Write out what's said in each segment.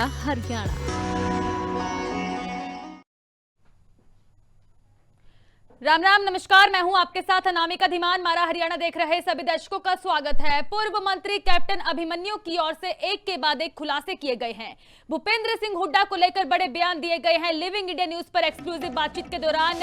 मारा हरियाणा। राम राम, नमस्कार। मैं हूं आपके साथ अनामिका धीमान। मारा हरियाणा देख रहे सभी दर्शकों का स्वागत है। पूर्व मंत्री कैप्टन अभिमन्यु की ओर से एक के बाद एक खुलासे किए गए हैं। भूपेंद्र सिंह हुड्डा को लेकर बड़े बयान दिए गए हैं। लिविंग इंडिया न्यूज पर एक्सक्लूसिव बातचीत के दौरान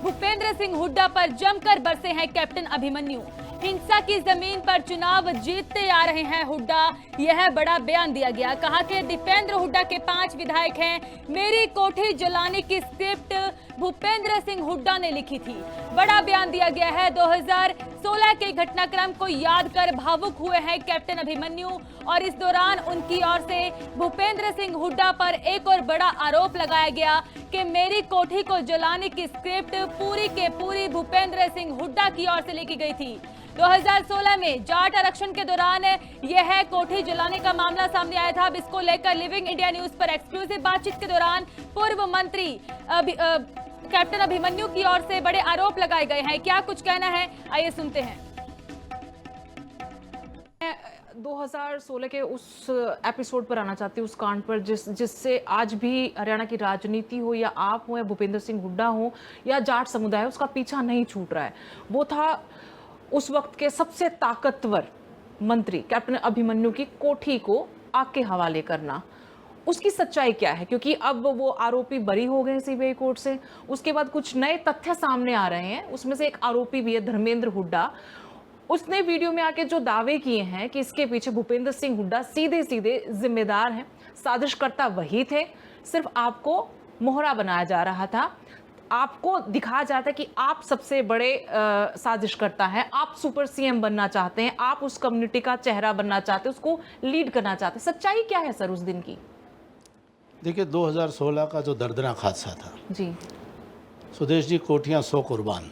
भूपेंद्र सिंह हुड्डा पर जमकर बरसे हैं कैप्टन अभिमन्यु। हिंसा की जमीन पर चुनाव जीतते आ रहे हैं हुड्डा, यह बड़ा बयान दिया गया। कहा कि दीपेंद्र हुड्डा के 5 विधायक हैं। मेरी कोठी जलाने की स्क्रिप्ट भूपेंद्र सिंह हुड्डा ने लिखी थी। बड़ा बयान दिया गया है। 2016 के घटनाक्रम को याद कर भावुक हुए हैं कैप्टन अभिमन्यु और इस दौरान उनकी ओर से भूपेंद्र सिंह हुड्डा पर एक और बड़ा आरोप लगाया गया कि मेरी कोठी को जलाने की स्क्रिप्ट पूरी के पूरी भूपेंद्र सिंह हुड्डा की ओर से लिखी गई थी। 2016 में जाट आरक्षण के दौरान यह कोठी जलाने का मामला सामने आया था। अब इसको लेकर लिविंग इंडिया न्यूज पर एक्सक्लूसिव बातचीत के दौरान पूर्व मंत्री कैप्टन अभिमन्यु की ओर से बड़े आरोप लगाए गए हैं। क्या कुछ कहना है, आइए सुनते हैं। 2016 के उस एपिसोड पर आना चाहती हूँ, उस कांड पर जिससे आज भी हरियाणा की राजनीति हो या आप हो या भूपेंद्र सिंह हुड्डा हो या जाट समुदाय, उसका पीछा नहीं छूट रहा है। वो था उस वक्त के सबसे ताकतवर मंत्री कैप्टन अभिमन्यु की कोठी को आग के हवाले करना। उसकी सच्चाई क्या है? क्योंकि अब वो आरोपी बरी हो गए सीबीआई कोर्ट से। उसके बाद कुछ नए तथ्य सामने आ रहे हैं। उसमें से एक आरोपी भी है धर्मेंद्र हुड्डा। उसने वीडियो में आके जो दावे किए हैं कि इसके पीछे भूपेंद्र सिंह हुड्डा सीधे सीधे जिम्मेदार हैं, साजिशकर्ता वही थे, सिर्फ आपको मोहरा बनाया जा रहा था। आपको दिखाया जाता है कि आप सबसे बड़े साजिशकर्ता हैं, आप सुपर सीएम बनना चाहते हैं, आप उस कम्युनिटी का चेहरा बनना चाहते हैं, उसको लीड करना चाहते हैं। सच्चाई क्या है सर उस दिन की? देखिए, 2016 का जो दर्दनाक हादसा था जी, सुदेश जी, कोठियाँ 100 कुर्बान,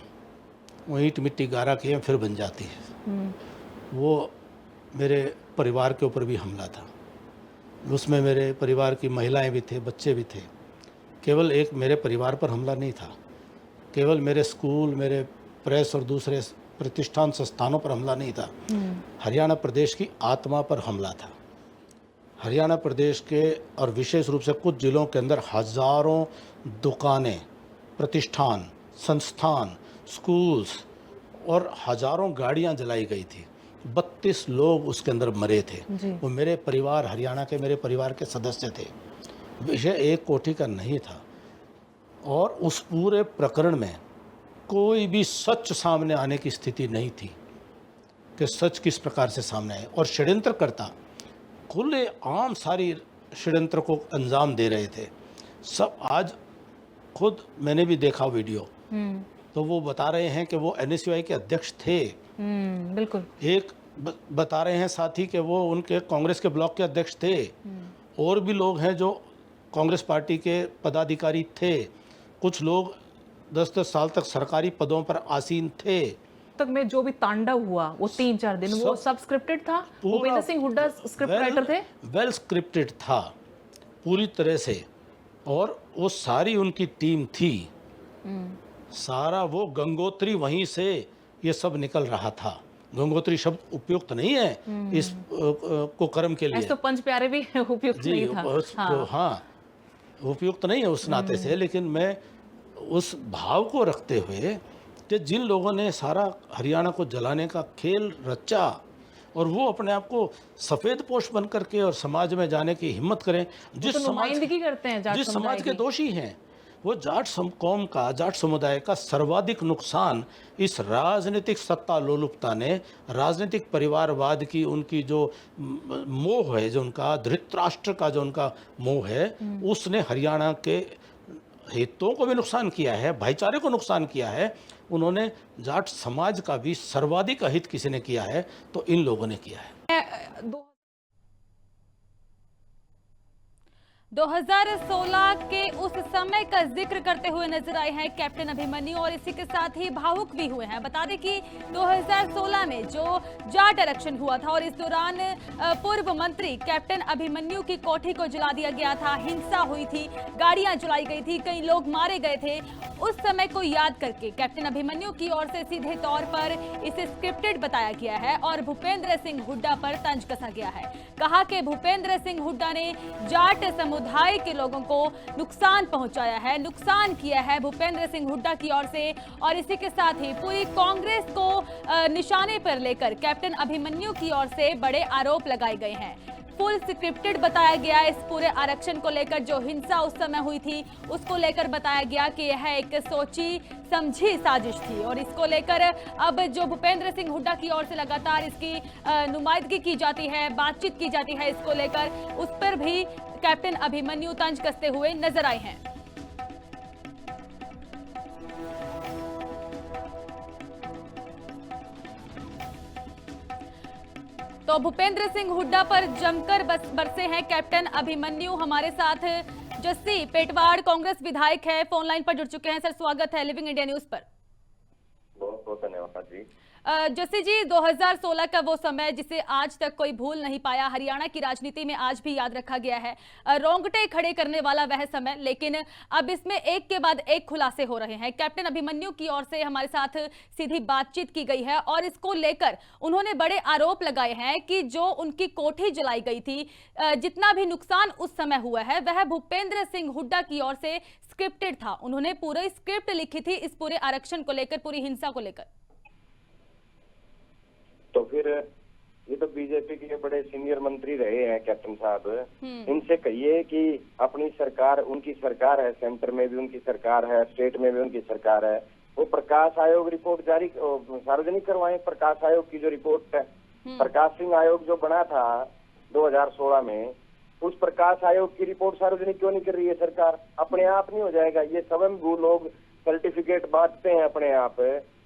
वो ईंट मिट्टी गारा किए फिर बन जाती है। वो मेरे परिवार के ऊपर भी हमला था। उसमें मेरे परिवार की महिलाएं भी थे, बच्चे भी थे। केवल एक मेरे परिवार पर हमला नहीं था, केवल मेरे स्कूल, मेरे प्रेस और दूसरे प्रतिष्ठान संस्थानों पर हमला नहीं था। हरियाणा प्रदेश की आत्मा पर हमला था। हरियाणा प्रदेश के और विशेष रूप से कुछ जिलों के अंदर हजारों दुकानें, प्रतिष्ठान, संस्थान, स्कूल्स और हजारों गाड़ियां जलाई गई थी। 32 लोग उसके अंदर मरे थे। वो मेरे परिवार, हरियाणा के मेरे परिवार के सदस्य थे। विषय एक कोठी का नहीं था। और उस पूरे प्रकरण में कोई भी सच सामने आने की स्थिति नहीं थी कि सच किस प्रकार से सामने आए। और षड्यंत्रकर्ता खुले आम सारी षड्यंत्र को अंजाम दे रहे थे। सब आज खुद मैंने भी देखा वीडियो, तो वो बता रहे हैं कि वो एनएसयूआई के अध्यक्ष थे। बिल्कुल। एक बता रहे हैं साथी कि वो उनके कांग्रेस के ब्लॉक के अध्यक्ष थे। और भी लोग हैं जो कांग्रेस पार्टी के पदाधिकारी थे। कुछ लोग 10-10 साल तक सरकारी पदों पर आसीन थे। तक में जो भी तांडव हुआ वो 3-4 दिन, वो सब स्क्रिप्टेड था। भूपेंद्र सिंह हुड्डा स्क्रिप्ट राइटर थे। वेल स्क्रिप्टेड था पूरी तरह से। और वो सारी उनकी टीम थी। सारा वो गंगोत्री, वहीं से ये सब निकल रहा था। गंगोत्री शब्द उपयुक्त नहीं है इस कुकर्म के लिए। ऐसे तो पंच प्यारे भी उपयुक्त नहीं था। हाँ, उपयुक्त नहीं है उस नाते से। लेकिन मैं उस भाव को रखते हुए कि जिन लोगों ने सारा हरियाणा को जलाने का खेल रचा और वो अपने आप को सफ़ेद पोश बन करके और समाज में जाने की हिम्मत करें, जिस नुमाइंदगी करते हैं जिस समाज के दोषी हैं, वो जाट कौम का, जाट समुदाय का सर्वाधिक नुकसान इस राजनीतिक सत्ता लोलुपता ने, राजनीतिक परिवारवाद की उनकी जो मोह है, जो उनका धृतराष्ट्र का जो उनका मोह है, उसने हरियाणा के हितों को भी नुकसान किया है, भाईचारे को नुकसान किया है। उन्होंने जाट समाज का भी सर्वाधिक अहित किसी ने किया है तो इन लोगों ने किया है। 2016 के उस समय का जिक्र करते हुए नजर आए हैं कैप्टन अभिमन्यु और इसी के साथ ही भावुक भी हुए हैं। बता दें कि 2016 में जो जाट इलेक्शन हुआ था और इस दौरान पूर्व मंत्री कैप्टन अभिमन्यु की कोठी को जला दिया गया था, हिंसा हुई थी, गाड़ियां जलाई गई थी, कई लोग मारे गए थे। उस समय को याद करके कैप्टन अभिमन्यु की ओर से सीधे तौर पर इसे स्क्रिप्टेड बताया गया है और भूपेंद्र सिंह हुड्डा पर तंज कसा गया है। कहा कि भूपेंद्र सिंह हुड्डा ने जाट समुदाय के लोगों को नुकसान पहुंचाया है, नुकसान किया है भूपेंद्र सिंह हुड्डा की ओर से। और इसी के साथ ही पूरी कांग्रेस को निशाने पर लेकर कैप्टन अभिमन्यु की ओर से बड़े आरोप लगाए गए हैं। फुल स्क्रिप्टेड बताया गया इस पूरे आरक्षण को लेकर, जो हिंसा उस समय हुई थी उसको लेकर बताया गया कि यह एक सोची समझी साजिश थी। और इसको लेकर अब जो भूपेंद्र सिंह हुड्डा की ओर से लगातार इसकी नुमाइंदगी की जाती है, बातचीत की जाती है, इसको लेकर उस पर भी कैप्टन अभिमन्यु तंज कसते हुए नजर आए हैं। तो भूपेंद्र सिंह हुड्डा पर जमकर बरसे हैं कैप्टन अभिमन्यु। हमारे साथ जस्सी पेटवाड़ कांग्रेस विधायक है, फोन लाइन पर जुड़ चुके हैं। सर, स्वागत है लिविंग इंडिया न्यूज पर। बहुत बहुत धन्यवाद जी। जस्सी जी, 2016 का वो समय जिसे आज तक कोई भूल नहीं पाया, हरियाणा की राजनीति में आज भी याद रखा गया है, रोंगटे खड़े करने वाला वह समय। लेकिन अब इसमें एक के बाद एक खुलासे हो रहे हैं। कैप्टन अभिमन्यु की ओर से हमारे साथ सीधी बातचीत की गई है और इसको लेकर उन्होंने बड़े आरोप लगाए हैं कि जो उनकी कोठी जलाई गई थी, जितना भी नुकसान उस समय हुआ है वह भूपेंद्र सिंह हुड्डा की ओर से स्क्रिप्टेड था। उन्होंने पूरी स्क्रिप्ट लिखी थी इस पूरे आरक्षण को लेकर, पूरी हिंसा को लेकर। तो फिर ये तो बीजेपी के बड़े सीनियर मंत्री रहे हैं कैप्टन साहब, इनसे कहिए कि अपनी सरकार, उनकी सरकार है, सेंटर में भी उनकी सरकार है, स्टेट में भी उनकी सरकार है, वो प्रकाश आयोग रिपोर्ट जारी सार्वजनिक करवाएं। प्रकाश आयोग की जो रिपोर्ट है, प्रकाश सिंह आयोग जो बना था 2016 में, उस प्रकाश आयोग की रिपोर्ट सार्वजनिक क्यों नहीं कर रही है सरकार? अपने आप नहीं हो जाएगा? ये स्वयं लोग सर्टिफिकेट बांटते हैं अपने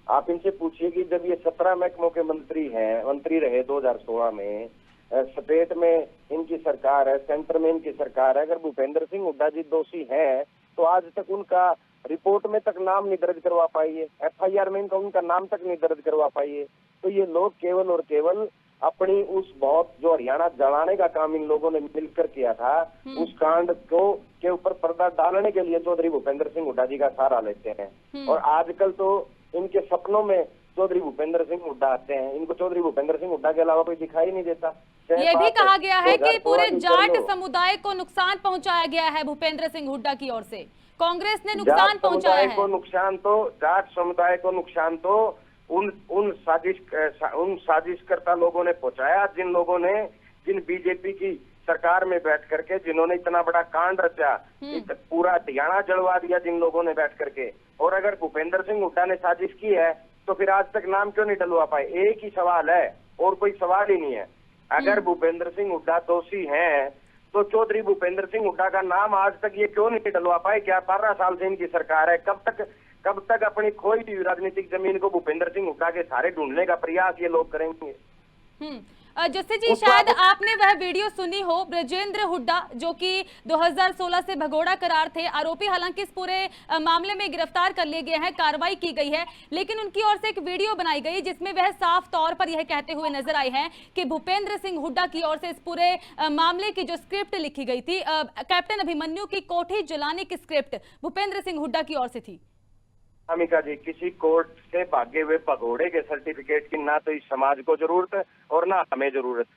आप इनसे पूछिए कि जब ये 17 महकमों के मंत्री रहे 2016 में, स्टेट में इनकी सरकार है, सेंटर में इनकी सरकार है, अगर भूपेंद्र सिंह हुड्डा जी दोषी हैं तो आज तक उनका रिपोर्ट में तक नाम नहीं दर्ज करवा पाई है, FIR में उनका नाम तक नहीं दर्ज करवा पाई है। तो ये लोग केवल और केवल अपनी उस बहुत जो हरियाणा जलाने का काम इन लोगों ने मिलकर किया था, उस कांड को के ऊपर पर्दा डालने के लिए चौधरी भूपेंद्र सिंह हुड्डा जी का सहारा लेते हैं। और आजकल तो इनके सपनों में चौधरी भूपेंद्र सिंह हुड्डा आते हैं, इनको चौधरी भूपेंद्र सिंह हुड्डा के अलावा कोई दिखाई नहीं देता। ये भी कहा गया है कि पूरे जाट समुदाय को नुकसान पहुंचाया गया है भूपेंद्र सिंह हुड्डा की ओर से, कांग्रेस ने नुकसान पहुंचाया है। जाट समुदाय को नुकसान तो उन साजिशकर्ता लोगों ने पहुंचाया, जिन बीजेपी की सरकार में बैठ करके, जिन्होंने इतना बड़ा कांड रचा, पूरा हरियाणा जलवा दिया जिन लोगों ने बैठ करके। और अगर भूपेंद्र सिंह हुड्डा ने साजिश की है तो फिर आज तक नाम क्यों नहीं डलवा पाए? एक ही सवाल है और कोई सवाल ही नहीं है। अगर भूपेंद्र सिंह हुड्डा दोषी हैं तो चौधरी भूपेंद्र सिंह हुड्डा का नाम आज तक ये क्यों नहीं डलवा पाए? क्या 12 साल से इनकी सरकार है, कब तक अपनी खोई हुई राजनीतिक जमीन को भूपेंद्र सिंह हुड्डा के सहारे ढूंढने का प्रयास ये लोग करेंगे? जस्सी जी, शायद आपने वह वीडियो सुनी हो, ब्रजेंद्र हुड्डा जो कि 2016 से भगोड़ा करार थे, आरोपी हालांकि इस पूरे मामले में गिरफ्तार कर लिए गए हैं, कार्रवाई की गई है, लेकिन उनकी ओर से एक वीडियो बनाई गई जिसमें वह साफ तौर पर यह कहते हुए नजर आए हैं कि भूपेंद्र सिंह हुड्डा की ओर से इस पूरे मामले की जो स्क्रिप्ट लिखी गई थी, कैप्टन अभिमन्यु की कोठी जलाने की स्क्रिप्ट भूपेंद्र सिंह हुड्डा की ओर से थी। अमिका जी, किसी कोर्ट से भागे हुए भगोड़े के सर्टिफिकेट की ना तो इस समाज को जरूरत है और ना हमें जरूरत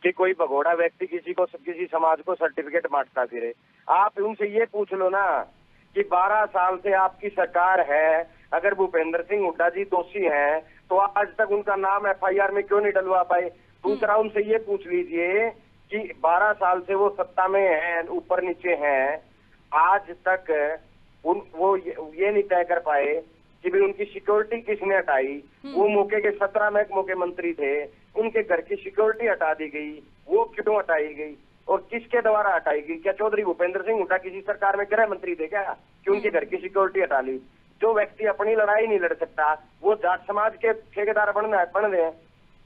कि कोई भगोड़ा व्यक्ति किसी समाज को सर्टिफिकेट बांटता फिरे। आप उनसे ये पूछ लो ना कि 12 साल से आपकी सरकार है, अगर भूपेंद्र सिंह हुड्डा जी दोषी हैं तो आज तक उनका नाम FIR में क्यों नहीं डलवा पाए? दूसरा, उनसे ये पूछ लीजिए कि 12 साल से वो सत्ता में हैं, ऊपर नीचे हैं, आज तक वो ये नहीं तय कर पाए कि भी उनकी सिक्योरिटी किसने हटाई। वो मौके के 17 महकमों के मंत्री थे, उनके घर की सिक्योरिटी हटा दी गई, वो क्यों हटाई गई और किसके द्वारा हटाई गई? क्या चौधरी भूपेंद्र सिंह हुड्डा किसी सरकार में गृह मंत्री थे क्या कि उनके घर की सिक्योरिटी हटा ली? जो व्यक्ति अपनी लड़ाई नहीं लड़ सकता वो जाट समाज के ठेकेदार बन रहे हैं।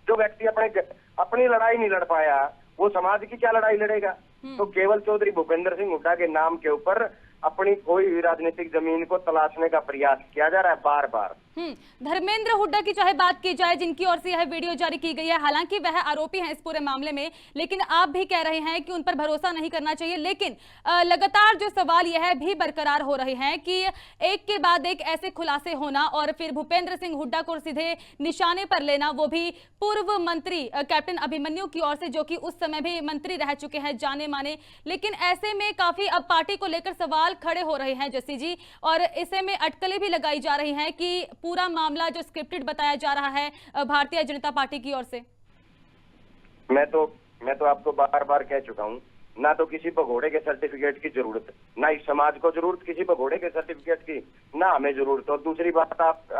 जो व्यक्ति अपनी लड़ाई नहीं लड़ पाया वो समाज की क्या लड़ाई लड़ेगा? तो केवल चौधरी भूपेंद्र सिंह हुड्डा के नाम के ऊपर अपनी कोई भी राजनीतिक जमीन को तलाशने का प्रयास किया जा रहा है बार बार। धर्मेंद्र हुड्डा की चाहे बात की जाए, जिनकी ओर से यह वीडियो जारी की गई है, हालांकि वह आरोपी हैं इस पूरे मामले में, लेकिन आप भी कह रहे हैं कि उन पर भरोसा नहीं करना चाहिए। लेकिन लगातार जो सवाल यह भी बरकरार हो रहे हैं कि एक के बाद एक ऐसे खुलासे होना और फिर भूपेंद्र सिंह हुड्डा को सीधे निशाने पर लेना, वो भी पूर्व मंत्री कैप्टन अभिमन्यु की ओर से, जो कि उस समय भी मंत्री रह चुके हैं जाने माने। लेकिन ऐसे में काफी अब पार्टी को लेकर सवाल खड़े हो रहे हैं जस्सी जी, और ऐसे में अटकलें भी लगाई जा रही हैं कि पूरा मामला जो स्क्रिप्टेड बताया जा रहा है भारतीय जनता पार्टी की ओर से। मैं तो आपको बार बार कह चुका हूँ, ना तो किसी भगोड़े के सर्टिफिकेट की जरूरत, ना इस समाज को जरूरत किसी भगोड़े के सर्टिफिकेट की, ना हमें जरूरत। और दूसरी बात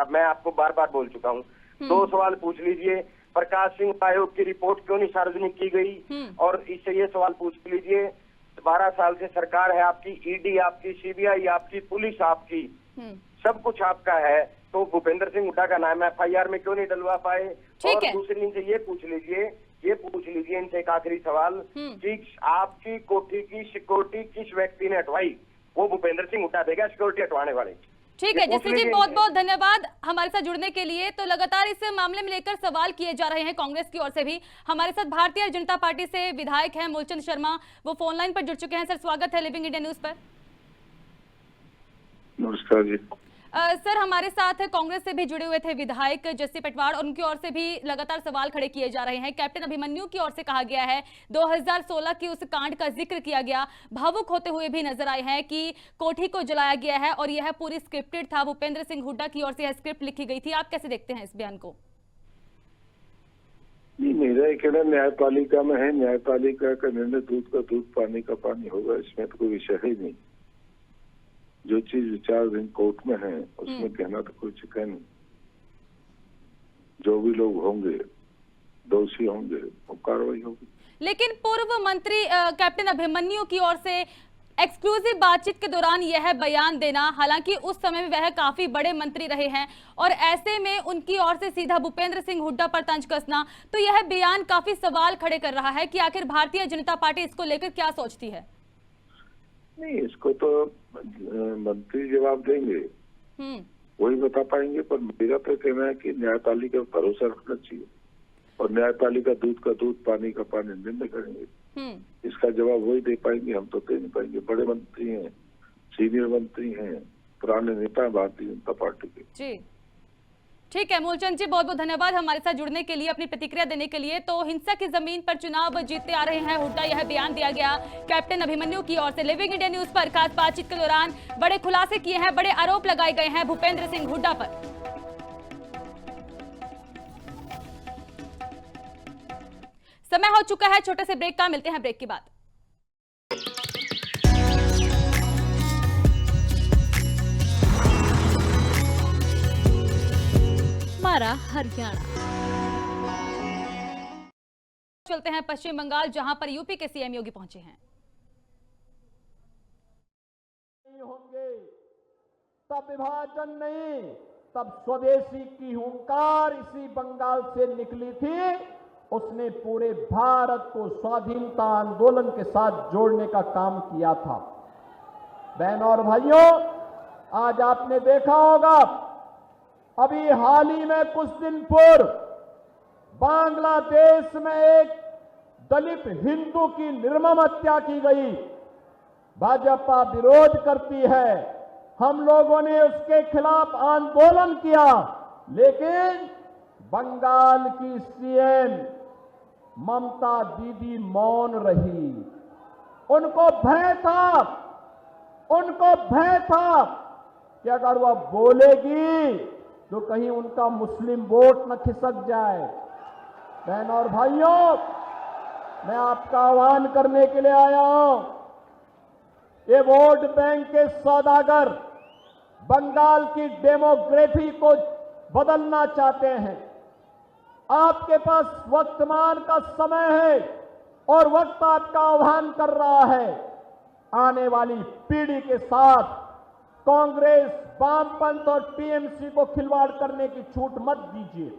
मैं आपको बार बार बोल चुका हूँ, 2 सवाल पूछ लीजिए, प्रकाश सिंह आयोग की रिपोर्ट क्यों नहीं सार्वजनिक की गई? और इससे ये सवाल पूछ लीजिए, 12 साल से सरकार है आपकी, ईडी आपकी, सीबीआई आपकी, पुलिस आपकी, सब कुछ आपका है, तो भूपेंद्र सिंह हुड्डा का नाम FIR में क्यों नहीं डलवा पाए? और दूसरी इनसे ये पूछ लीजिए इनसे एक आखिरी सवाल कि आपकी कोठी की सिक्योरिटी किस व्यक्ति ने हटवाई? वो भूपेंद्र सिंह हुड्डा देगा सिक्योरिटी हटवाने वाले। ठीक है जस्सी जी, बहुत बहुत धन्यवाद हमारे साथ जुड़ने के लिए। तो लगातार इस मामले में लेकर सवाल किए जा रहे हैं कांग्रेस की ओर से भी। हमारे साथ भारतीय जनता पार्टी से विधायक हैं मूलचंद शर्मा, वो फोन लाइन पर जुड़ चुके हैं। सर स्वागत है लिविंग इंडिया न्यूज पर। नमस्कार जी। सर हमारे साथ कांग्रेस से भी जुड़े हुए थे विधायक जस्सी पटवार, और उनकी ओर से भी लगातार सवाल खड़े किए जा रहे हैं। कैप्टन अभिमन्यु की ओर से कहा गया है 2016 की उस कांड का जिक्र किया गया, भावुक होते हुए भी नजर आए हैं कि कोठी को जलाया गया है और यह पूरी स्क्रिप्टेड था। भूपेंद्र सिंह हुड्डा की ओर से यह स्क्रिप्ट लिखी गई थी। आप कैसे देखते हैं इस बयान को? नहीं, मेरा एक कहना न्यायपालिका में है, न्यायपालिका का निर्णय दूध का दूध पानी का पानी होगा, इसमें तो कोई विषय ही नहीं। जो चीज विचाराधीन कोर्ट में है उसमें कहना तो कोई चिका नहीं। जो भी लोग होंगे दोषी होंगे वो कार्रवाई होगी। लेकिन पूर्व मंत्री कैप्टन अभिमन्यु की ओर से एक्सक्लूसिव बातचीत के दौरान यह बयान देना, हालांकि उस समय में वह काफी बड़े मंत्री रहे हैं, और ऐसे में उनकी ओर से सीधा भूपेंद्र सिंह हुड्डा पर तंज कसना, तो यह बयान काफी सवाल खड़े कर रहा है कि आखिर भारतीय जनता पार्टी इसको लेकर क्या सोचती है। नहीं, इसको तो मंत्री जवाब देंगे, वही बता पाएंगे। पर मेरा तो कहना है कि न्यायपालिका पर भरोसा रखना चाहिए, और न्यायपालिका दूध का दूध पानी का पानी निर्णय करेंगे। इसका जवाब वही दे पाएंगे, हम तो दे नहीं पाएंगे। बड़े मंत्री हैं, सीनियर मंत्री हैं, पुराने नेता हैं भारतीय जनता पार्टी के। जी ठीक है मूलचंद जी, बहुत बहुत धन्यवाद हमारे साथ जुड़ने के लिए, अपनी प्रतिक्रिया देने के लिए। तो हिंसा की जमीन पर चुनाव जीतते आ रहे हैं हुड्डा, यह बयान दिया गया कैप्टन अभिमन्यु की ओर से। लिविंग इंडिया न्यूज पर खास बातचीत के दौरान बड़े खुलासे किए हैं, बड़े आरोप लगाए गए हैं भूपेंद्र सिंह हुड्डा पर। समय हो चुका है छोटे से ब्रेक का, मिलते हैं ब्रेक के बाद। हमारा हरियाणा। चलते हैं पश्चिम बंगाल, जहां पर यूपी के सीएम योगी पहुंचे हैं। होंगे तब विभाजन नहीं, तब स्वदेशी की हुंकार इसी बंगाल से निकली थी। उसने पूरे भारत को स्वाधीनता आंदोलन के साथ जोड़ने का काम किया था। बहनों और भाइयों, आज आपने देखा होगा, अभी हाल ही में कुछ दिन पूर्व बांग्लादेश में एक दलित हिंदू की निर्मम हत्या की गई। भाजपा विरोध करती है, हम लोगों ने उसके खिलाफ आंदोलन किया, लेकिन बंगाल की सीएम ममता दीदी मौन रही। उनको भय था कि अगर वह बोलेगी तो कहीं उनका मुस्लिम वोट न खिसक जाए। बहनों और भाइयों, मैं आपका आह्वान करने के लिए आया हूं। ये वोट बैंक के सौदागर बंगाल की डेमोग्राफी को बदलना चाहते हैं। आपके पास वर्तमान का समय है और वक्त आपका आह्वान कर रहा है। आने वाली पीढ़ी के साथ कांग्रेस, वामपंथ और टीएमसी को खिलवाड़ करने की छूट मत दीजिए।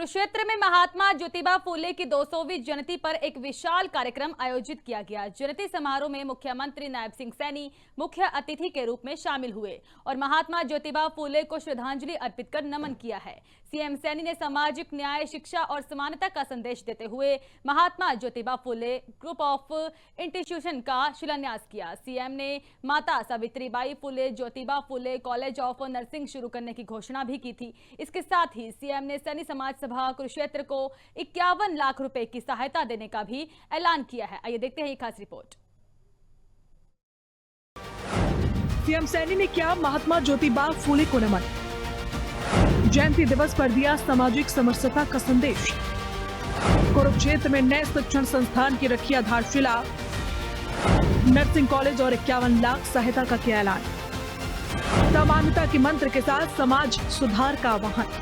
कुरुक्षेत्र में महात्मा ज्योतिबा फूले की 200वीं जयंती पर एक विशाल कार्यक्रम आयोजित किया गया। जयंती समारोह में मुख्यमंत्री नायब सिंह सैनी मुख्य अतिथि के रूप में शामिल हुए और महात्मा ज्योतिबा फूले को श्रद्धांजलि अर्पित कर नमन किया है। सीएम सैनी ने सामाजिक न्याय, शिक्षा और समानता का संदेश देते हुए Mahatma Jyotiba Phule group of institution का शिलान्यास किया। सीएम ने माता Savitribai Phule Jyotiba Phule college of nursing शुरू करने की घोषणा भी की थी। इसके साथ ही सीएम ने सैनी समाज सभा कुरुक्षेत्र को 51 लाख रुपए की सहायता देने का भी ऐलान किया है। आइए देखते हैं ये खास रिपोर्ट। सीएम सैनी ने किया महात्मा ज्योतिबा फूले को नमन। जयंती दिवस पर दिया सामाजिक समरसता का संदेश। कुरुक्षेत्र में नए शिक्षण संस्थान की रखी आधारशिला। नर्सिंग कॉलेज और 51 लाख सहायता का किया ऐलान। समानता के मंत्र के साथ समाज सुधार का आह्वान।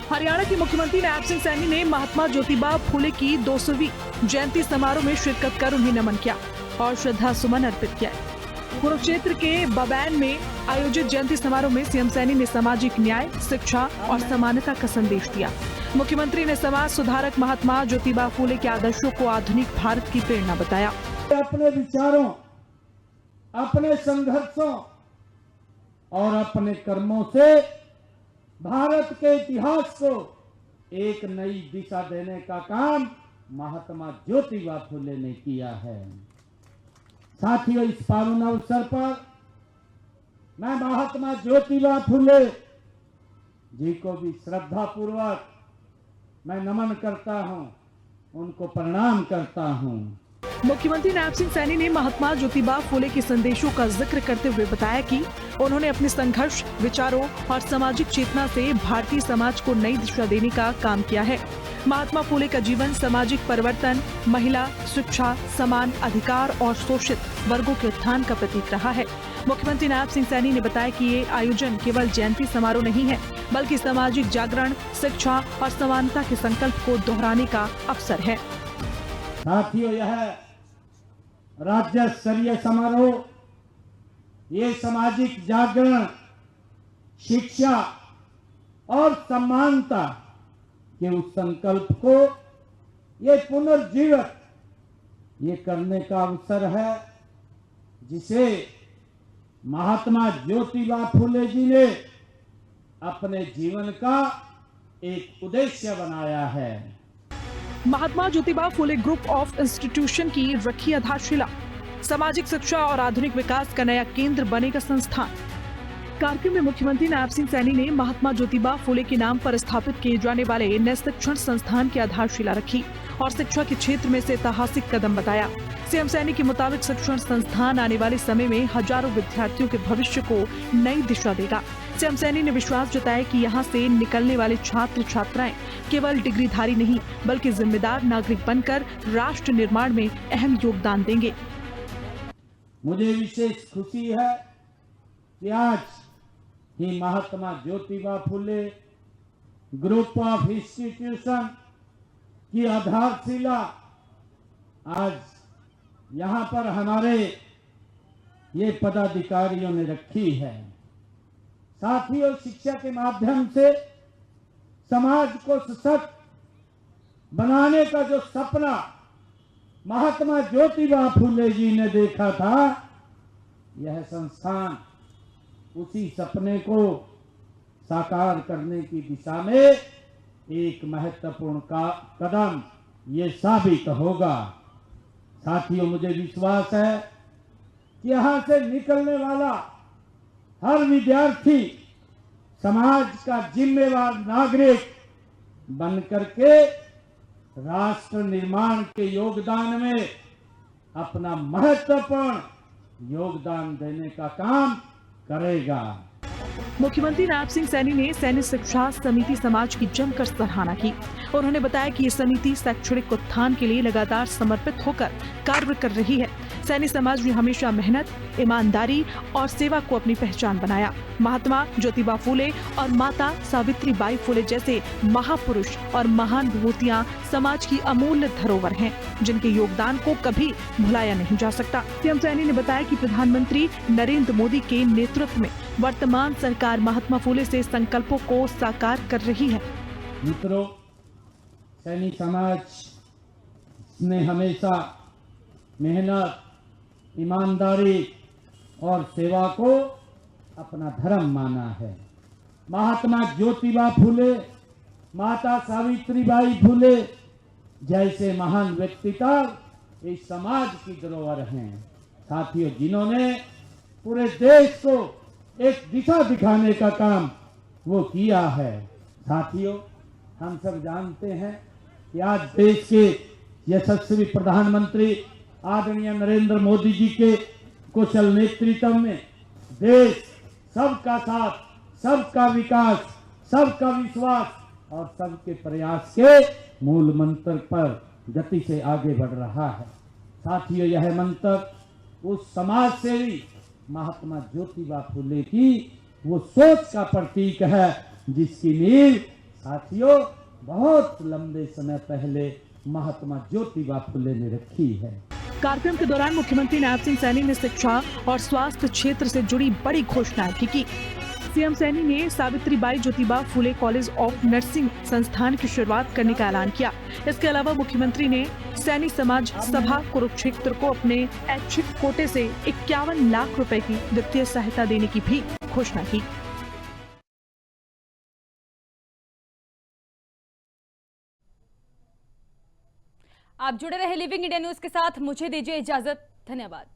हरियाणा के मुख्यमंत्री नायब सिंह सैनी ने महात्मा ज्योतिबा फूले की 200वीं जयंती समारोह में शिरकत कर उन्हें नमन किया और श्रद्धा सुमन अर्पित किया। कुरुक्षेत्र के बबैन में आयोजित जयंती समारोह में सीएम सैनी ने सामाजिक न्याय, शिक्षा और समानता का संदेश दिया। मुख्यमंत्री ने समाज सुधारक महात्मा ज्योतिबा फूले के आदर्शों को आधुनिक भारत की प्रेरणा बताया। अपने विचारों, अपने संघर्षों और अपने कर्मों से भारत के इतिहास को एक नई दिशा देने का काम महात्मा ज्योतिबा फूले ने किया है। साथियों, इस पावन अवसर पर मैं महात्मा ज्योतिबा फूले जी को भी श्रद्धा पूर्वक मैं नमन करता हूं, उनको प्रणाम करता हूं। मुख्यमंत्री नायब सिंह सैनी ने महात्मा ज्योतिबा फूले के संदेशों का जिक्र करते हुए बताया कि उन्होंने अपने संघर्ष, विचारों और सामाजिक चेतना से भारतीय समाज को नई दिशा देने का काम किया है। महात्मा फूले का जीवन सामाजिक परिवर्तन, महिला, शिक्षा, समान अधिकार और शोषित वर्गों के उत्थान का प्रतीक रहा है। मुख्यमंत्री नायब सिंह सैनी ने बताया कि ये आयोजन केवल जयंती समारोह नहीं है, बल्कि सामाजिक जागरण, शिक्षा और समानता के संकल्प को दोहराने का अवसर है। साथियों, यह राज्य स्तरीय समारोह ये सामाजिक जागरण, शिक्षा और समानता के उस संकल्प को ये पुनर्जीवित ये करने का अवसर है, जिसे महात्मा ज्योतिबा फूले जी ने अपने जीवन का एक उद्देश्य बनाया है। Mahatma Jyotiba Phule group of institution की रखी आधारशिला। सामाजिक शिक्षा और आधुनिक विकास का नया केंद्र बनेगा संस्थान। कार्यक्रम में मुख्यमंत्री नायब सिंह सैनी ने महात्मा ज्योतिबा फूले के नाम पर स्थापित किए जाने वाले नए शिक्षण संस्थान की आधारशिला रखी और शिक्षा के क्षेत्र में से ऐतिहासिक कदम बताया। सीएम सैनी के मुताबिक शिक्षण संस्थान आने वाले समय में हजारों विद्यार्थियों के भविष्य को नई दिशा देगा। सीएम सैनी ने विश्वास जताया कि यहाँ से निकलने वाले छात्र छात्राएं केवल डिग्रीधारी नहीं, बल्कि जिम्मेदार नागरिक बनकर राष्ट्र निर्माण में अहम योगदान देंगे। मुझे विशेष खुशी है कि आज ही Mahatma Jyotiba Phule group of institution की आधारशिला आज यहाँ पर हमारे ये पदाधिकारियों ने रखी है। साथियों, शिक्षा के माध्यम से समाज को सशक्त बनाने का जो सपना महात्मा ज्योतिबा फूले जी ने देखा था, यह संस्थान उसी सपने को साकार करने की दिशा में एक महत्वपूर्ण कदम ये साबित होगा। साथियों, मुझे विश्वास है कि यहाँ से निकलने वाला हर विद्यार्थी समाज का जिम्मेवार नागरिक बन करके राष्ट्र निर्माण के योगदान में अपना महत्वपूर्ण योगदान देने का काम करेगा। मुख्यमंत्री नायब सिंह सैनी ने सैनिक शिक्षा समिति समाज की जमकर सराहना की। उन्होंने बताया कि ये समिति शैक्षणिक उत्थान के लिए लगातार समर्पित होकर कार्य कर रही है। सैनिक समाज ने हमेशा मेहनत, ईमानदारी और सेवा को अपनी पहचान बनाया। महात्मा ज्योतिबा फूले और माता सावित्रीबाई फूले जैसे महापुरुष और महान विभूतियां समाज की अमूल्य धरोहर हैं, जिनके योगदान को कभी भुलाया नहीं जा सकता। सीएम सैनी ने बताया कि प्रधानमंत्री नरेंद्र मोदी के नेतृत्व में वर्तमान सरकार महात्मा फूले से संकल्पों को साकार कर रही है। मित्रों, सैनी समाज ने हमेशा मेहनत, ईमानदारी और सेवा को अपना धर्म माना है। महात्मा ज्योतिबा फूले, माता सावित्रीबाई फूले जैसे महान व्यक्तित्व इस समाज की धरोहर हैं। साथियों, जिन्होंने पूरे देश को एक दिशा दिखाने का काम वो किया है। साथियों, हम सब जानते हैं कि आज देश के यशस्वी प्रधानमंत्री आदरणीय नरेंद्र मोदी जी के कुशल नेतृत्व में देश सबका साथ, सबका विकास, सबका विश्वास और सबके प्रयास के मूल मंत्र पर गति से आगे बढ़ रहा है। साथियों, यह मंत्र उस समाज सेवी महात्मा ज्योतिबा फूले की वो सोच का प्रतीक है जिसकी नींव साथियों बहुत लंबे समय पहले महात्मा ज्योतिबा फूले ने रखी है। कार्यक्रम के दौरान मुख्यमंत्री नायब सिंह सैनी ने शिक्षा और स्वास्थ्य क्षेत्र से जुड़ी बड़ी घोषणाएं भी की। सीएम सैनी ने Savitribai Jyotiba Phule college of nursing संस्थान की शुरुआत करने का ऐलान किया। इसके अलावा मुख्यमंत्री ने सैनी समाज सभा कुरुक्षेत्र को अपने ऐच्छिक कोटे से 51 लाख रुपए की वित्तीय सहायता देने की भी घोषणा की। आप जुड़े रहे लिविंग इंडिया न्यूज के साथ, मुझे दीजिए इजाजत। धन्यवाद।